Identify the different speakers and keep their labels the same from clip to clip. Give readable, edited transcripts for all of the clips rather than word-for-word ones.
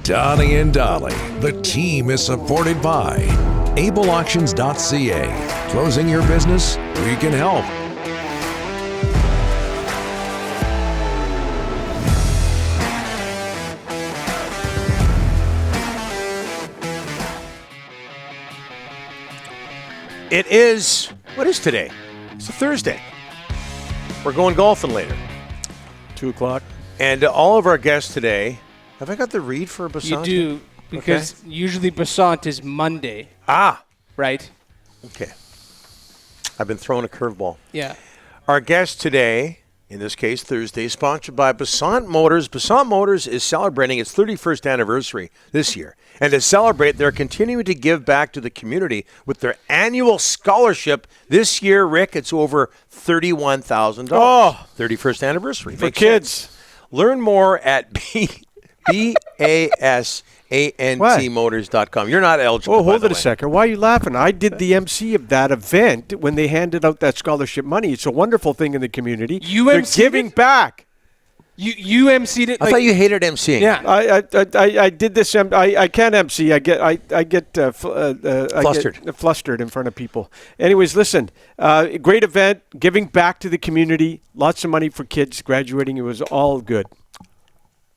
Speaker 1: Donnie and Dolly. The team is supported by ableauctions.ca. Closing your business? We can help.
Speaker 2: It is, what is today? It's a Thursday. We're going golfing later.
Speaker 3: 2 o'clock.
Speaker 2: And all of our guests today, have I got the read for Basant?
Speaker 4: You do, because usually Basant is Monday.
Speaker 2: Ah.
Speaker 4: Right?
Speaker 2: Okay. I've been throwing a curveball.
Speaker 4: Yeah.
Speaker 2: Our guest today, in this case Thursday, sponsored by Basant Motors. Basant Motors is celebrating its 31st anniversary this year. And to celebrate, they're continuing to give back to the community with their annual scholarship. This year, Rick, it's over $31,000.
Speaker 3: Oh.
Speaker 2: 31st anniversary.
Speaker 3: For kids.
Speaker 2: Learn more at BASANTmotors.com. You're not eligible.
Speaker 3: Oh, hold it a second. Why are you laughing? I did the MC of that event when they handed out that scholarship money. It's a wonderful thing in the community.
Speaker 4: They're
Speaker 3: giving back.
Speaker 4: You MC'd it.
Speaker 2: I thought you hated MCing.
Speaker 4: Yeah.
Speaker 3: I did this. I can't MC. I get
Speaker 2: flustered.
Speaker 3: Flustered in front of people. Anyways, listen. Great event. Giving back to the community. Lots of money for kids graduating. It was all good.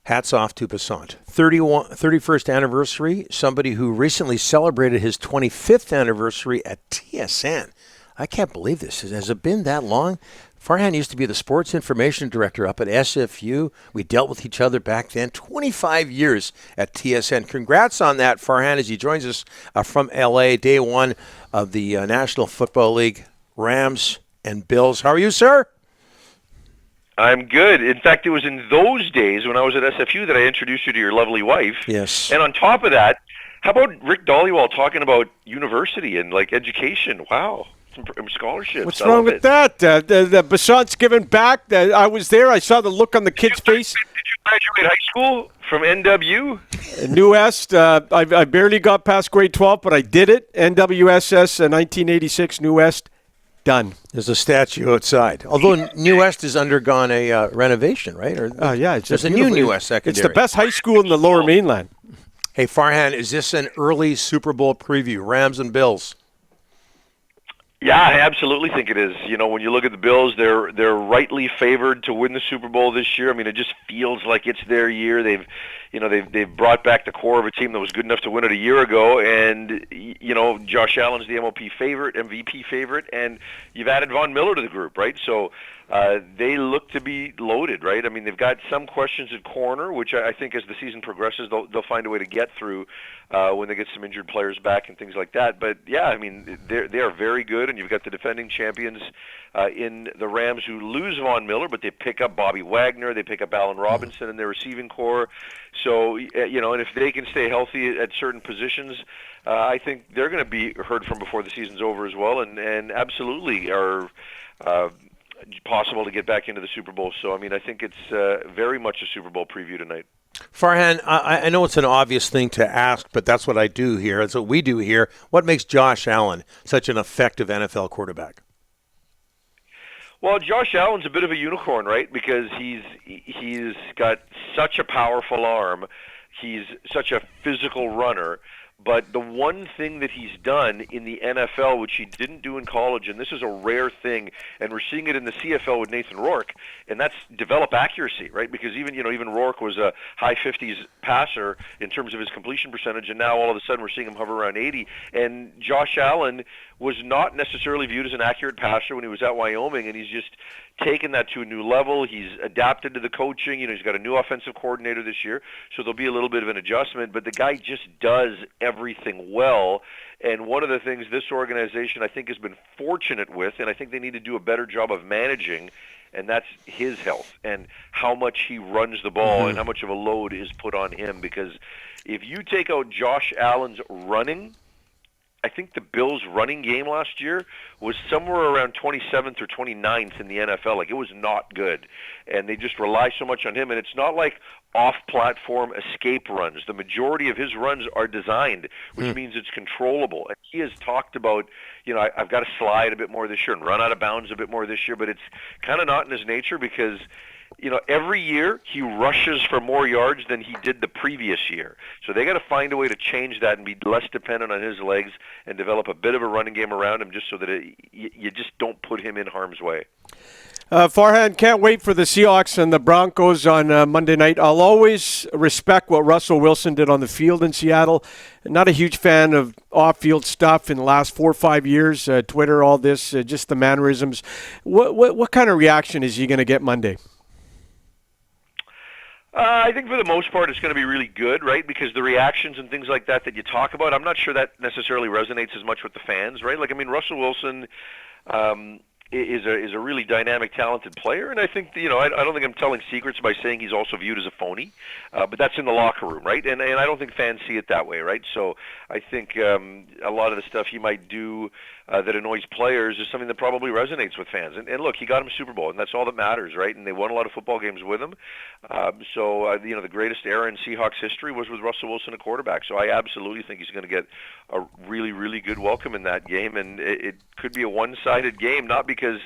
Speaker 2: Hats off to Basant. 31st anniversary. Somebody who recently celebrated his 25th anniversary at TSN. I can't believe this. Has it been that long? Farhan used to be the sports information director up at SFU. We dealt with each other back then. 25 years at TSN. Congrats on that, Farhan, as he joins us from L.A., day one of the National Football League, Rams and Bills. How are you, sir?
Speaker 5: I'm good. In fact, it was in those days when I was at SFU that I introduced you to your lovely wife.
Speaker 2: Yes.
Speaker 5: And on top of that, how about Rick Dollywall talking about university and, education? Wow. Scholarships.
Speaker 3: What's wrong with that? The Basant's giving back. I was there. I saw the look on the kid's face.
Speaker 5: Did you graduate high school from NW?
Speaker 3: New West. I barely got past grade 12, but I did it. NWSS 1986, New West. Done.
Speaker 2: There's a statue outside. Although New West has undergone a renovation, right?
Speaker 3: Yeah.
Speaker 2: There's a new West secondary.
Speaker 3: It's the best high school in the Lower Mainland.
Speaker 2: Hey, Farhan, is this an early Super Bowl preview? Rams and Bills.
Speaker 5: Yeah, I absolutely think it is. When you look at the Bills, they're rightly favored to win the Super Bowl this year. I mean, it just feels like it's their year. They've brought back the core of a team that was good enough to win it a year ago, and Josh Allen's the MVP favorite, and you've added Von Miller to the group, right? So they look to be loaded, right? I mean, they've got some questions at corner, which I think as the season progresses, they'll find a way to get through when they get some injured players back and things like that. But yeah, I mean, they are very good, and you've got the defending champions in the Rams who lose Von Miller, but they pick up Bobby Wagner, they pick up Allen Robinson in their receiving core. So, and if they can stay healthy at certain positions, I think they're going to be heard from before the season's over as well, and absolutely are possible to get back into the Super Bowl. So, I mean, I think it's very much a Super Bowl preview tonight.
Speaker 2: Farhan, I know it's an obvious thing to ask, but that's what I do here. That's what we do here. What makes Josh Allen such an effective NFL quarterback?
Speaker 5: Well, Josh Allen's a bit of a unicorn, right? Because he's got such a powerful arm. He's such a physical runner. But the one thing that he's done in the NFL, which he didn't do in college, and this is a rare thing, and we're seeing it in the CFL with Nathan Rourke, and that's develop accuracy, right? Because even Rourke was a high 50s passer in terms of his completion percentage, and now all of a sudden we're seeing him hover around 80. And Josh Allen was not necessarily viewed as an accurate passer when he was at Wyoming, and he's just taken that to a new level. He's adapted to the coaching. He's got a new offensive coordinator this year, so there'll be a little bit of an adjustment, but the guy just does everything well. And one of the things this organization, I think, has been fortunate with, and I think they need to do a better job of managing, and that's his health and how much he runs the ball and how much of a load is put on him. Because if you take out Josh Allen's running, I think the Bills' running game last year was somewhere around 27th or 29th in the NFL. It was not good. And they just rely so much on him. And it's not like off-platform escape runs. The majority of his runs are designed, which means it's controllable. And he has talked about, I've got to slide a bit more this year and run out of bounds a bit more this year. But it's kind of not in his nature because every year he rushes for more yards than he did the previous year. So they got to find a way to change that and be less dependent on his legs and develop a bit of a running game around him, just so that you just don't put him in harm's way.
Speaker 3: Farhan, can't wait for the Seahawks and the Broncos on Monday night. I'll always respect what Russell Wilson did on the field in Seattle. Not a huge fan of off-field stuff in the last 4 or 5 years, Twitter, all this, just the mannerisms. What kind of reaction is he going to get Monday?
Speaker 5: I think for the most part it's going to be really good, right? Because the reactions and things like that you talk about, I'm not sure that necessarily resonates as much with the fans, right? Russell Wilson is a really dynamic, talented player, and I think I don't think I'm telling secrets by saying he's also viewed as a phony, but that's in the locker room, right? And I don't think fans see it that way, right? So I think a lot of the stuff he might do that annoys players is something that probably resonates with fans. And look, he got him a Super Bowl, and that's all that matters, right? And they won a lot of football games with him. The greatest era in Seahawks history was with Russell Wilson at quarterback. So I absolutely think he's going to get a really, really good welcome in that game, and it could be a one-sided game, not because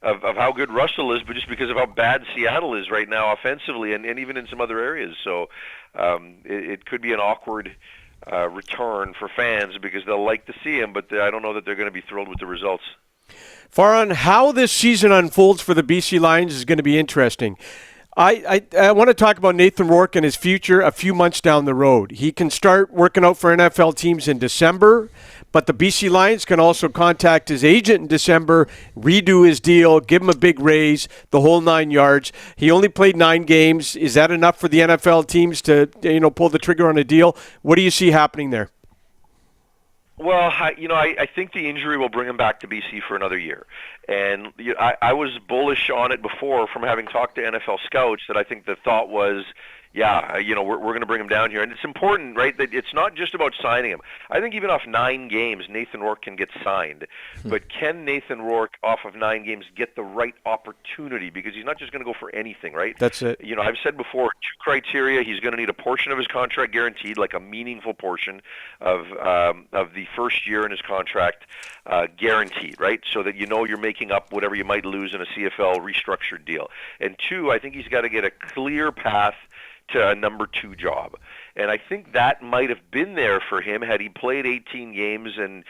Speaker 5: of how good Russell is, but just because of how bad Seattle is right now offensively and even in some other areas. So it could be an awkward return for fans because they'll like to see him, but I don't know that they're going to be thrilled with the results.
Speaker 3: Farhan, how this season unfolds for the BC Lions is going to be interesting. I want to talk about Nathan Rourke and his future a few months down the road. He can start working out for NFL teams in December, but the BC Lions can also contact his agent in December, redo his deal, give him a big raise, the whole 9 yards. He only played 9 games. Is that enough for the NFL teams to pull the trigger on a deal? What do you see happening there?
Speaker 5: Well, I think the injury will bring him back to BC for another year. And I was bullish on it before from having talked to NFL scouts that I think the thought was, we're going to bring him down here. And it's important, right, that it's not just about signing him. I think even off 9 games, Nathan Rourke can get signed. But can Nathan Rourke, off of 9 games, get the right opportunity? Because he's not just going to go for anything, right?
Speaker 3: That's it.
Speaker 5: I've said before, 2 criteria. He's going to need a portion of his contract guaranteed, like a meaningful portion of the first year in his contract guaranteed, right? So that you're making up whatever you might lose in a CFL restructured deal. And 2, I think he's got to get a clear path to a number 2 job. And I think that might have been there for him had he played 18 games and,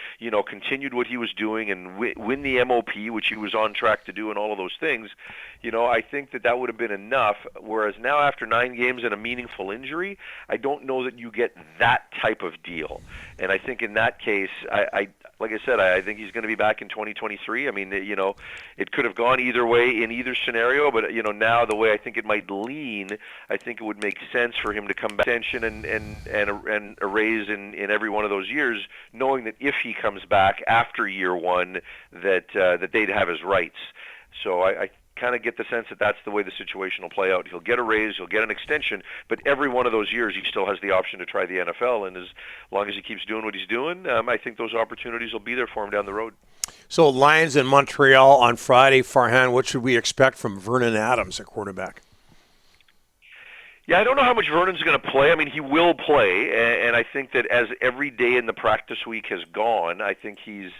Speaker 5: continued what he was doing and win the MOP, which he was on track to do, and all of those things. I think that would have been enough. Whereas now, after 9 games and a meaningful injury, I don't know that you get that type of deal. And I think in that case, like I said, I think he's going to be back in 2023. I mean, it could have gone either way in either scenario, but now the way I think it might lean, I think it would make sense for him to come back extension and a raise in every one of those years, knowing that if he comes back after year 1, that they'd have his rights. So I kind of get the sense that that's the way the situation will play out. He'll get a raise, he'll get an extension, but every one of those years he still has the option to try the NFL, and as long as he keeps doing what he's doing, I think those opportunities will be there for him down the road.
Speaker 2: So Lions in Montreal on Friday. Farhan, what should we expect from Vernon Adams at quarterback?
Speaker 5: Yeah, I don't know how much Vernon's going to play. I mean, he will play, and I think that as every day in the practice week has gone, I think he's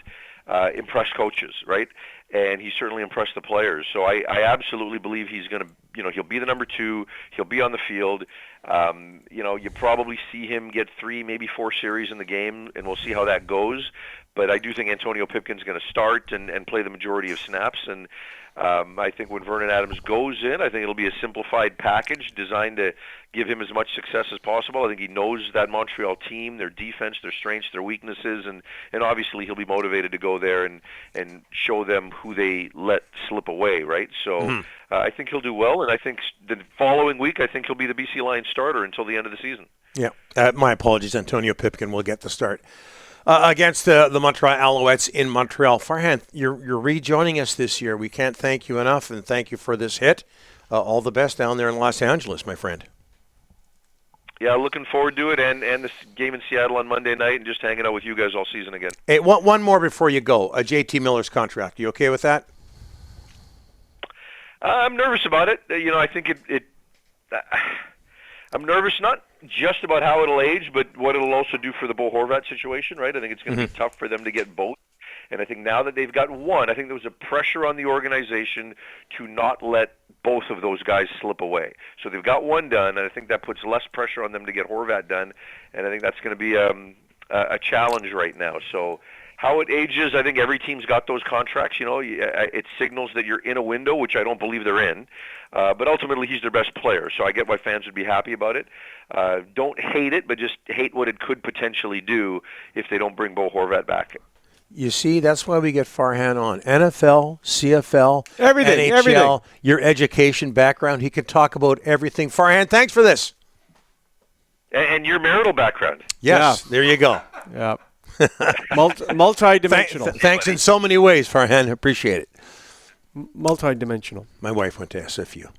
Speaker 5: impressed coaches, right? And he certainly impressed the players. So I absolutely believe he's going to, he'll be the number 2. He'll be on the field. You probably see him get 3, maybe 4 series in the game, and we'll see how that goes. But I do think Antonio Pipkin's going to start and play the majority of snaps. And I think when Vernon Adams goes in, I think it'll be a simplified package designed to give him as much success as possible. I think he knows that Montreal team, their defense, their strengths, their weaknesses, and obviously he'll be motivated to go there and show them who they let slip away, right? So I think he'll do well, and I think the following week, I think he'll be the BC Lions starter until the end of the season.
Speaker 2: Yeah, my apologies. Antonio Pipkin will get the start against the Montreal Alouettes in Montreal. Farhan, you're rejoining us this year. We can't thank you enough, and thank you for this hit. All the best down there in Los Angeles, my friend.
Speaker 5: Yeah, looking forward to it, and this game in Seattle on Monday night, and just hanging out with you guys all season again.
Speaker 2: Hey, one more before you go. JT Miller's contract. You okay with that?
Speaker 5: I'm nervous about it. I think I'm nervous not just about how it'll age, but what it'll also do for the Bo Horvat situation, right? I think it's going to be tough for them to get both. And I think now that they've got one, I think there was a pressure on the organization to not let both of those guys slip away. So they've got one done, and I think that puts less pressure on them to get Horvat done. And I think that's going to be a challenge right now. So how it ages, I think every team's got those contracts. It signals that you're in a window, which I don't believe they're in. But ultimately, he's their best player, so I get why fans would be happy about it. Don't hate it, but just hate what it could potentially do if they don't bring Bo Horvat back.
Speaker 2: You see, that's why we get Farhan on. NFL, CFL,
Speaker 3: Everything,
Speaker 2: NHL,
Speaker 3: everything.
Speaker 2: Your education background. He can talk about everything. Farhan, thanks for this.
Speaker 5: And your marital background.
Speaker 2: Yes, there you go.
Speaker 3: Yeah. Multi-dimensional.
Speaker 2: Thanks in so many ways, Farhan. Appreciate it.
Speaker 3: Multi-dimensional.
Speaker 2: My wife went to SFU.